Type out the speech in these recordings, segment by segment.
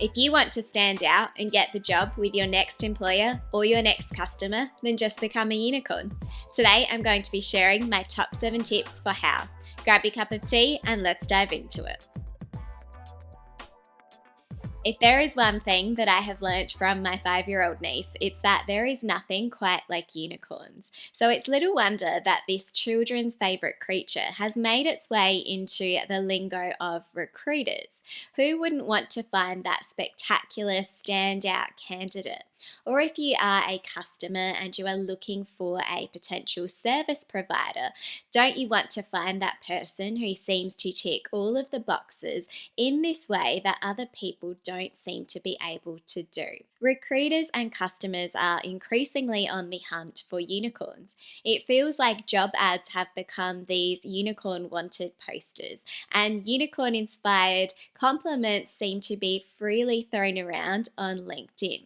If you want to stand out and get the job with your next employer or your next customer, then just become a unicorn. Today, I'm going to be sharing my top 7 tips for how. Grab your cup of tea and let's dive into it. If there is one thing that I have learnt from my 5-year-old niece, it's that there is nothing quite like unicorns. So it's little wonder that this children's favourite creature has made its way into the lingo of recruiters. Who wouldn't want to find that spectacular standout candidate? Or if you are a customer and you are looking for a potential service provider, don't you want to find that person who seems to tick all of the boxes in this way that other people don't seem to be able to do? Recruiters and customers are increasingly on the hunt for unicorns. It feels like job ads have become these unicorn wanted posters, and unicorn inspired compliments seem to be freely thrown around on LinkedIn.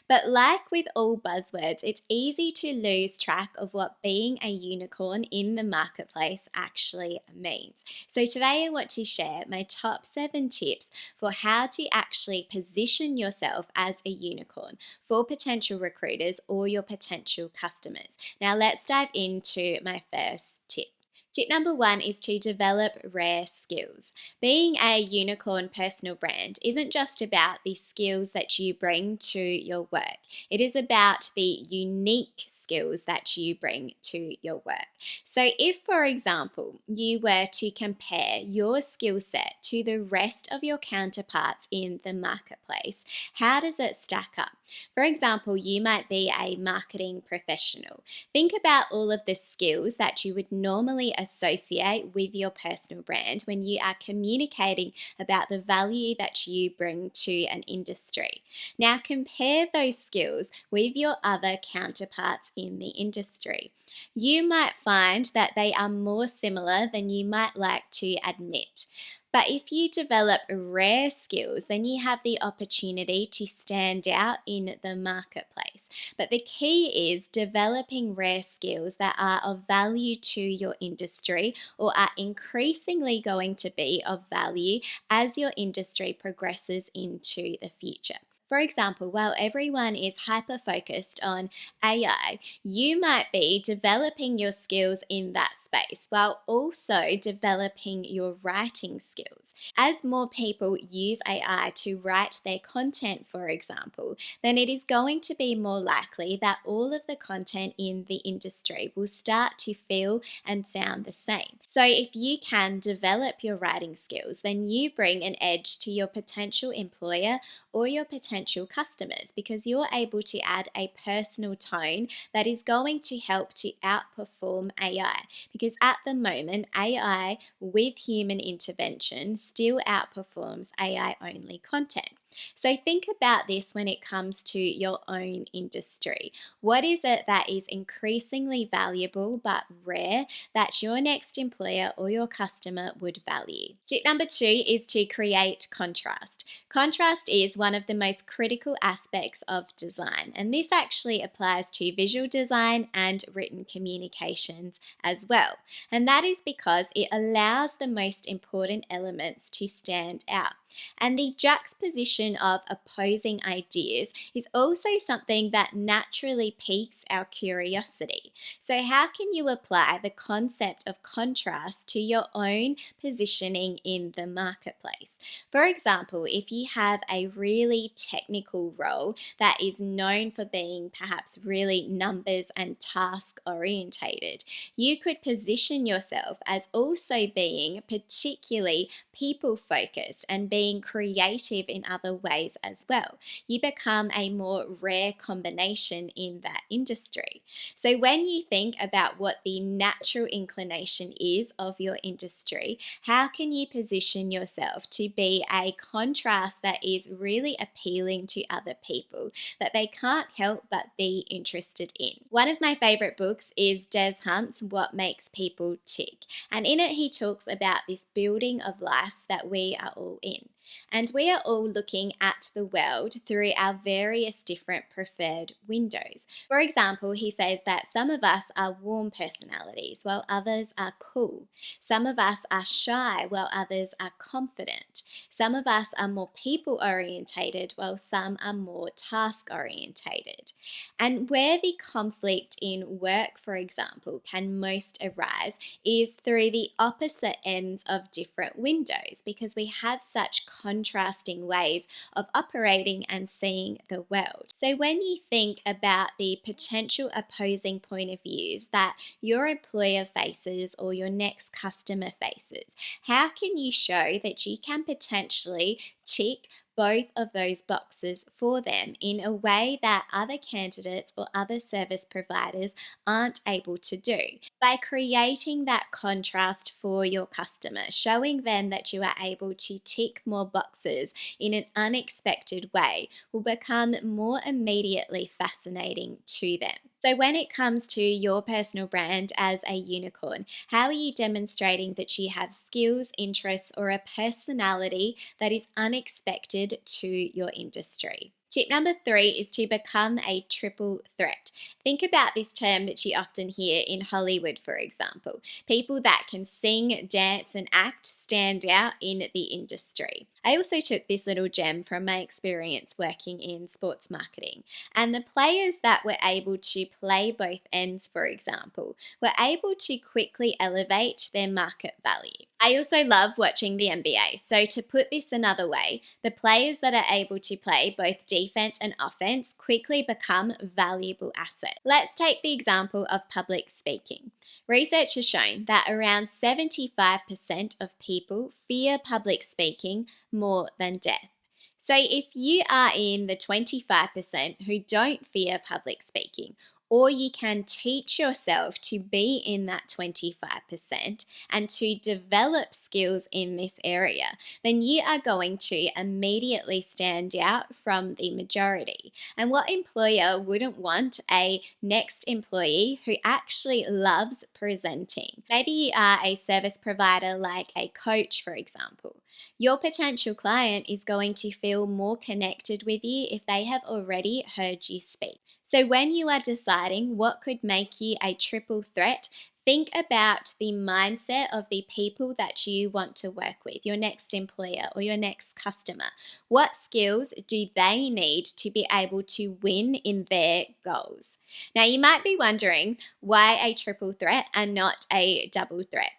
But like with all buzzwords, it's easy to lose track of what being a unicorn in the marketplace actually means. So today I want to share my top 7 tips for how to actually position yourself as a unicorn for potential recruiters or your potential customers. Now let's dive into my first tip. Tip number 1 is to develop rare skills. Being a unicorn personal brand isn't just about the skills that you bring to your work. It is about the unique skills that you bring to your work. So if, for example, you were to compare your skill set to the rest of your counterparts in the marketplace, how does it stack up? For example, you might be a marketing professional. Think about all of the skills that you would normally associate with your personal brand when you are communicating about the value that you bring to an industry. Now compare those skills with your other counterparts in the industry. You might find that they are more similar than you might like to admit. But if you develop rare skills, then you have the opportunity to stand out in the marketplace. But the key is developing rare skills that are of value to your industry or are increasingly going to be of value as your industry progresses into the future. For example, while everyone is hyper-focused on AI, you might be developing your skills in that space while also developing your writing skills. As more people use AI to write their content, for example, then it is going to be more likely that all of the content in the industry will start to feel and sound the same. So if you can develop your writing skills, then you bring an edge to your potential employer or your potential customers because you're able to add a personal tone that is going to help to outperform AI. Because at the moment, AI with human intervention still outperforms AI-only content. So think about this when it comes to your own industry. What is it that is increasingly valuable but rare that your next employer or your customer would value? Tip number 2 is to create contrast. Contrast is one of the most critical aspects of design, and this actually applies to visual design and written communications as well. And that is because it allows the most important elements to stand out. And the juxtaposition of opposing ideas is also something that naturally piques our curiosity. So how can you apply the concept of contrast to your own positioning in the marketplace? For example, if you have a really technical role that is known for being perhaps really numbers and task orientated, you could position yourself as also being particularly people focused and being creative in other ways as well. You become a more rare combination in that industry. So when you think about what the natural inclination is of your industry, how can you position yourself to be a contrast that is really appealing to other people, that they can't help but be interested in? One of my favorite books is Des Hunt's What Makes People Tick, and in it he talks about this building of life that we are all in. And we are all looking at the world through our various different preferred windows. For example, he says that some of us are warm personalities while others are cool. Some of us are shy while others are confident. Some of us are more people orientated while some are more task orientated. And where the conflict in work, for example, can most arise is through the opposite ends of different windows, because we have such contrasting ways of operating and seeing the world. So when you think about the potential opposing point of views that your employer faces or your next customer faces, how can you show that you can potentially tick both of those boxes for them in a way that other candidates or other service providers aren't able to do? By creating that contrast for your customer, showing them that you are able to tick more boxes in an unexpected way will become more immediately fascinating to them. So when it comes to your personal brand as a unicorn, how are you demonstrating that you have skills, interests, or a personality that is unexpected to your industry? Tip number 3 is to become a triple threat. Think about this term that you often hear in Hollywood, for example. People that can sing, dance, and act stand out in the industry. I also took this little gem from my experience working in sports marketing. And the players that were able to play both ends, for example, were able to quickly elevate their market value. I also love watching the NBA. So to put this another way, the players that are able to play both defense and offense quickly become valuable assets. Let's take the example of public speaking. Research has shown that around 75% of people fear public speaking more than death. So if you are in the 25% who don't fear public speaking, or you can teach yourself to be in that 25% and to develop skills in this area, then you are going to immediately stand out from the majority. And what employer wouldn't want a next employee who actually loves presenting? Maybe you are a service provider like a coach, for example. Your potential client is going to feel more connected with you if they have already heard you speak. So when you are deciding what could make you a triple threat, think about the mindset of the people that you want to work with, your next employer or your next customer. What skills do they need to be able to win in their goals? Now, you might be wondering why a triple threat and not a double threat.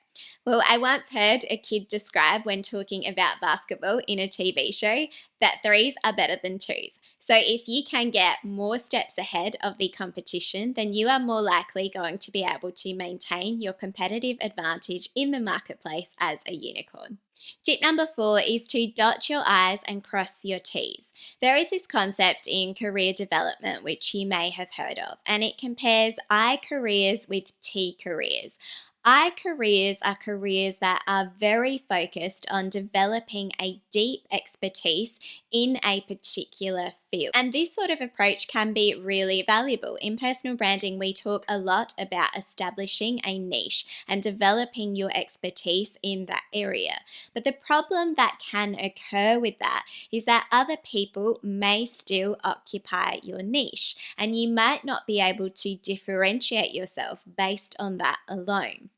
Well, I once heard a kid describe when talking about basketball in a TV show that threes are better than twos. So if you can get more steps ahead of the competition, then you are more likely going to be able to maintain your competitive advantage in the marketplace as a unicorn. Tip number 4 is to dot your I's and cross your T's. There is this concept in career development which you may have heard of, and it compares I careers with T careers. I careers are careers that are very focused on developing a deep expertise in a particular field. And this sort of approach can be really valuable. In personal branding, we talk a lot about establishing a niche and developing your expertise in that area. But the problem that can occur with that is that other people may still occupy your niche, and you might not be able to differentiate yourself based on that alone.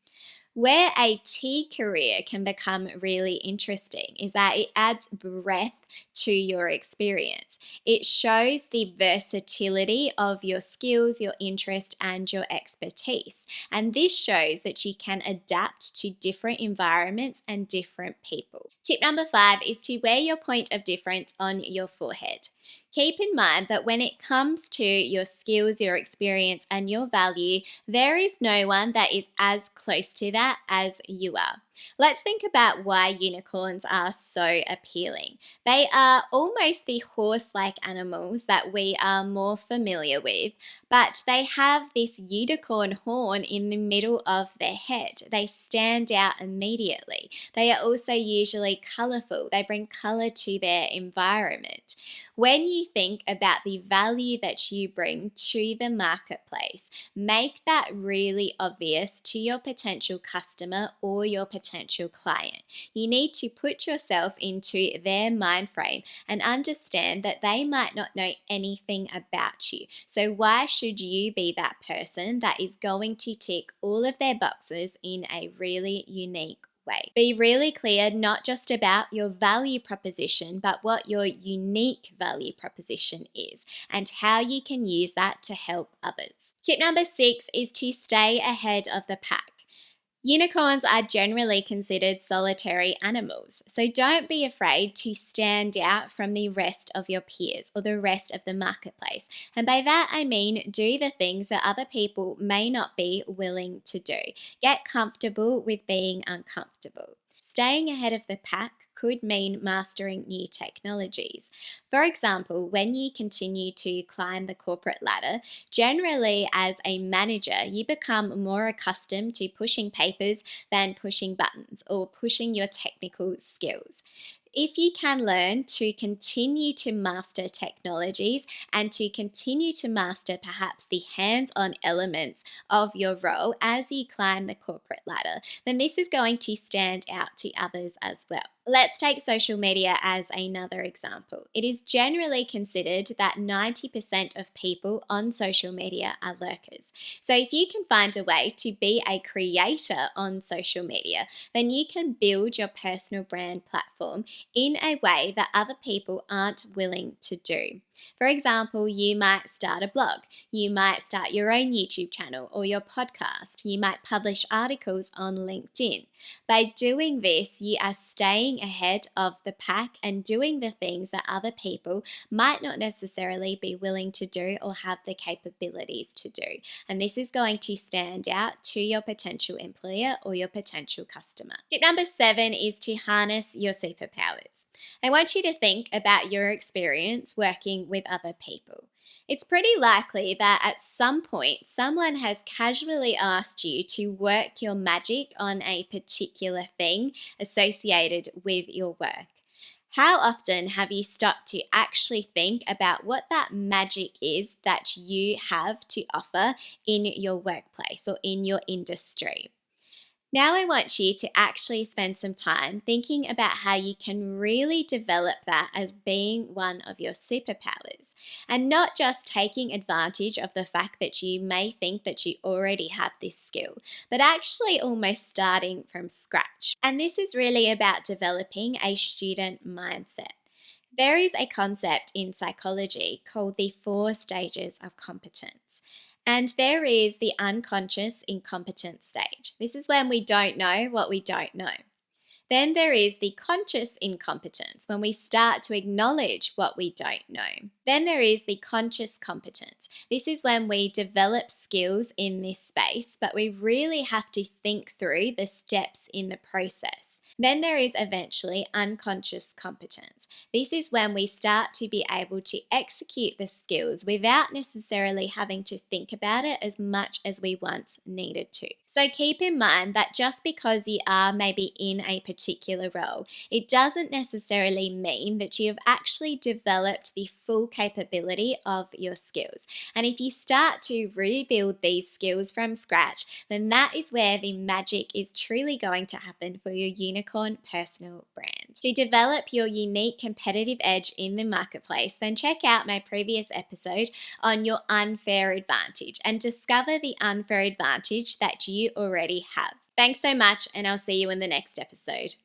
Where a T career can become really interesting is that it adds breadth to your experience. It shows the versatility of your skills, your interest, and your expertise. And this shows that you can adapt to different environments and different people. Tip number 5 is to wear your point of difference on your forehead. Keep in mind that when it comes to your skills, your experience, and your value, there is no one that is as close to that as you are. Let's think about why unicorns are so appealing. They are almost the horse-like animals that we are more familiar with, but they have this unicorn horn in the middle of their head. They stand out immediately. They are also usually colorful. They bring color to their environment. When you think about the value that you bring to the marketplace, make that really obvious to your potential customer or your potential client. You need to put yourself into their mind frame and understand that they might not know anything about you. So why should you be that person that is going to tick all of their boxes in a really unique way? Be really clear not just about your value proposition, but what your unique value proposition is and how you can use that to help others. Tip number 6 is to stay ahead of the pack. Unicorns are generally considered solitary animals, so don't be afraid to stand out from the rest of your peers or the rest of the marketplace. And by that I mean do the things that other people may not be willing to do. Get comfortable with being uncomfortable. Staying ahead of the pack could mean mastering new technologies. For example, when you continue to climb the corporate ladder, generally as a manager, you become more accustomed to pushing papers than pushing buttons or pushing your technical skills. If you can learn to continue to master technologies and to continue to master perhaps the hands-on elements of your role as you climb the corporate ladder, then this is going to stand out to others as well. Let's take social media as another example. It is generally considered that 90% of people on social media are lurkers. So if you can find a way to be a creator on social media, then you can build your personal brand platform in a way that other people aren't willing to do. For example, you might start a blog, you might start your own YouTube channel or your podcast, you might publish articles on LinkedIn. By doing this, you are staying ahead of the pack and doing the things that other people might not necessarily be willing to do or have the capabilities to do. And this is going to stand out to your potential employer or your potential customer. Tip number 7 is to harness your superpowers. I want you to think about your experience working with other people. It's pretty likely that at some point someone has casually asked you to work your magic on a particular thing associated with your work. How often have you stopped to actually think about what that magic is that you have to offer in your workplace or in your industry? Now I want you to actually spend some time thinking about how you can really develop that as being one of your superpowers and not just taking advantage of the fact that you may think that you already have this skill, but actually almost starting from scratch. And this is really about developing a student mindset. There is a concept in psychology called the 4 stages of competence. And there is the unconscious incompetence stage. This is when we don't know what we don't know. Then there is the conscious incompetence, when we start to acknowledge what we don't know. Then there is the conscious competence. This is when we develop skills in this space, but we really have to think through the steps in the process. Then there is eventually unconscious competence. This is when we start to be able to execute the skills without necessarily having to think about it as much as we once needed to. So keep in mind that just because you are maybe in a particular role, it doesn't necessarily mean that you have actually developed the full capability of your skills. And if you start to rebuild these skills from scratch, then that is where the magic is truly going to happen for your unicorn personal brand. To develop your unique competitive edge in the marketplace, then check out my previous episode on your unfair advantage and discover the unfair advantage that you already have. Thanks so much, and I'll see you in the next episode.